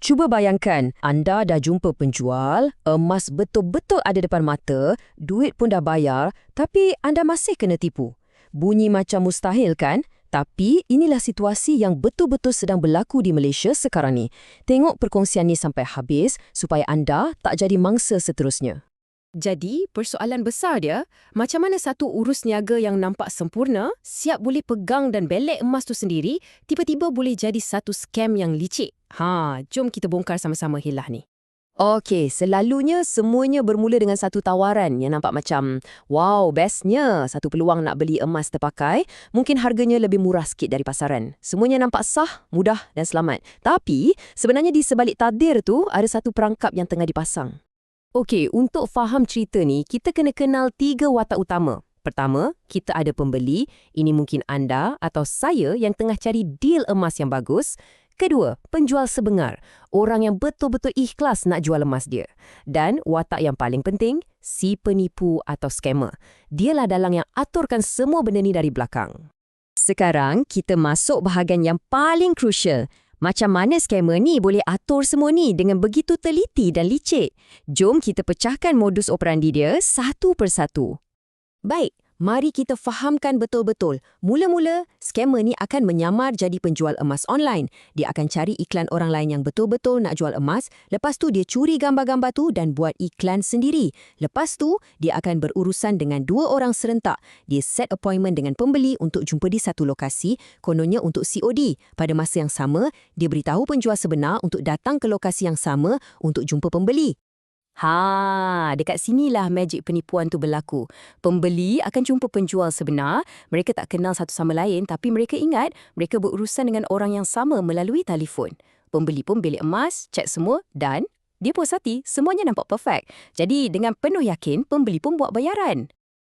Cuba bayangkan, anda dah jumpa penjual, emas betul-betul ada depan mata, duit pun dah bayar, tapi anda masih kena tipu. Bunyi macam mustahil kan? Tapi inilah situasi yang betul-betul sedang berlaku di Malaysia sekarang ni. Tengok perkongsian ni sampai habis supaya anda tak jadi mangsa seterusnya. Jadi, persoalan besar dia, macam mana satu urus niaga yang nampak sempurna, siap boleh pegang dan belek emas tu sendiri, tiba-tiba boleh jadi satu scam yang licik. Jom kita bongkar sama-sama hilah ni. Okey, selalunya semuanya bermula dengan satu tawaran yang nampak macam, wow, bestnya, satu peluang nak beli emas terpakai, mungkin harganya lebih murah sikit dari pasaran. Semuanya nampak sah, mudah dan selamat. Tapi, sebenarnya di sebalik tadir tu, ada satu perangkap yang tengah dipasang. Okey, untuk faham cerita ni, kita kena kenal 3 watak utama. Pertama, kita ada pembeli, ini mungkin anda atau saya yang tengah cari deal emas yang bagus. Kedua, penjual sebengar, orang yang betul-betul ikhlas nak jual emas dia. Dan watak yang paling penting, si penipu atau scammer. Dialah dalang yang aturkan semua benda ni dari belakang. Sekarang, kita masuk bahagian yang paling crucial. Macam mana scammer ni boleh atur semua ni dengan begitu teliti dan licik? Jom kita pecahkan modus operandi dia satu persatu. Baik, mari kita fahamkan betul-betul. Mula-mula, scammer ni akan menyamar jadi penjual emas online. Dia akan cari iklan orang lain yang betul-betul nak jual emas. Lepas tu, dia curi gambar-gambar tu dan buat iklan sendiri. Lepas tu, dia akan berurusan dengan 2 orang serentak. Dia set appointment dengan pembeli untuk jumpa di satu lokasi, kononnya untuk COD. Pada masa yang sama, dia beritahu penjual sebenar untuk datang ke lokasi yang sama untuk jumpa pembeli. Dekat sinilah magic penipuan tu berlaku. Pembeli akan jumpa penjual sebenar, mereka tak kenal satu sama lain tapi mereka ingat mereka berurusan dengan orang yang sama melalui telefon. Pembeli pun bilik emas, cek semua dan dia puas hati, semuanya nampak perfect. Jadi dengan penuh yakin, pembeli pun buat bayaran.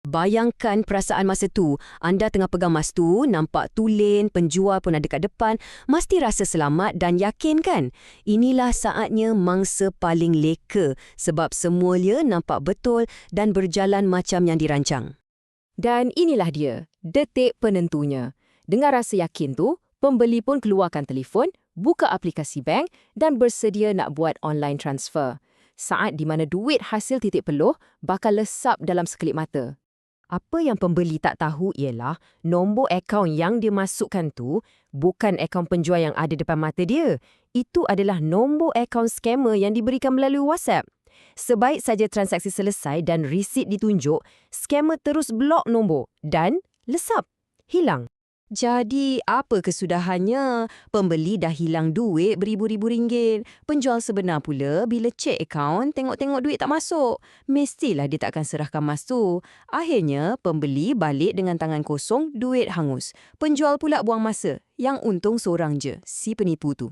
Bayangkan perasaan masa tu, anda tengah pegang emas tu, nampak tulen, penjual pun ada kat depan, mesti rasa selamat dan yakin kan? Inilah saatnya mangsa paling leka sebab semuanya nampak betul dan berjalan macam yang dirancang. Dan inilah dia, detik penentunya. Dengan rasa yakin tu, pembeli pun keluarkan telefon, buka aplikasi bank dan bersedia nak buat online transfer. Saat di mana duit hasil titik peluh bakal lesap dalam sekelip mata. Apa yang pembeli tak tahu ialah nombor akaun yang dia masukkan tu bukan akaun penjual yang ada depan mata dia. Itu adalah nombor akaun scammer yang diberikan melalui WhatsApp. Sebaik saja transaksi selesai dan resit ditunjuk, scammer terus blok nombor dan lesap, hilang. Jadi, apa kesudahannya? Pembeli dah hilang duit beribu-ribu ringgit. Penjual sebenar pula bila cek akaun, tengok-tengok duit tak masuk. Mestilah dia takkan serahkan emas tu. Akhirnya, pembeli balik dengan tangan kosong, duit hangus. Penjual pula buang masa. Yang untung seorang je, si penipu tu.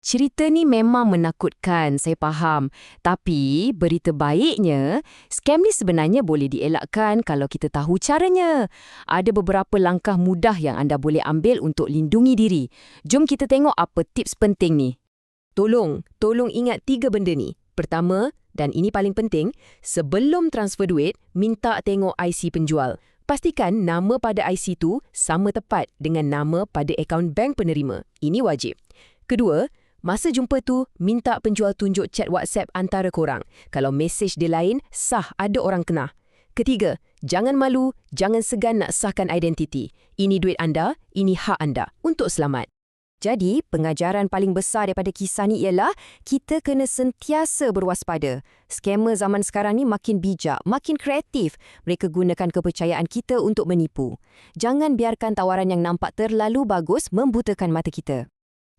Cerita ni memang menakutkan, saya faham. Tapi, berita baiknya, scam ni sebenarnya boleh dielakkan kalau kita tahu caranya. Ada beberapa langkah mudah yang anda boleh ambil untuk lindungi diri. Jom kita tengok apa tips penting ni. Tolong ingat 3 benda ni. Pertama, dan ini paling penting, sebelum transfer duit, minta tengok IC penjual. Pastikan nama pada IC tu sama tepat dengan nama pada akaun bank penerima. Ini wajib. Kedua, masa jumpa tu, minta penjual tunjuk chat WhatsApp antara korang. Kalau mesej dia lain, sah ada orang kena. Ketiga, jangan malu, jangan segan nak sahkan identiti. Ini duit anda, ini hak anda. Untuk selamat. Jadi, pengajaran paling besar daripada kisah ni ialah kita kena sentiasa berwaspada. Scammer zaman sekarang ni makin bijak, makin kreatif. Mereka gunakan kepercayaan kita untuk menipu. Jangan biarkan tawaran yang nampak terlalu bagus membutakan mata kita.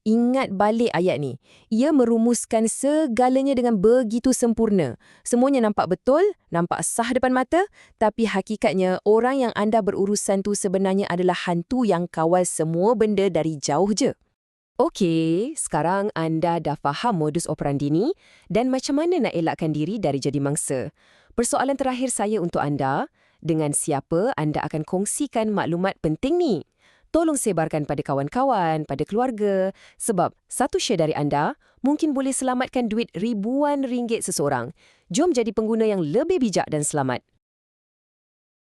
Ingat balik ayat ni. Ia merumuskan segalanya dengan begitu sempurna. Semuanya nampak betul, nampak sah depan mata, tapi hakikatnya orang yang anda berurusan tu sebenarnya adalah hantu yang kawal semua benda dari jauh je. Okey, sekarang anda dah faham modus operandi ni dan macam mana nak elakkan diri dari jadi mangsa. Persoalan terakhir saya untuk anda, dengan siapa anda akan kongsikan maklumat penting ni? Tolong sebarkan pada kawan-kawan, pada keluarga. Sebab satu share dari anda mungkin boleh selamatkan duit ribuan ringgit seseorang. Jom jadi pengguna yang lebih bijak dan selamat.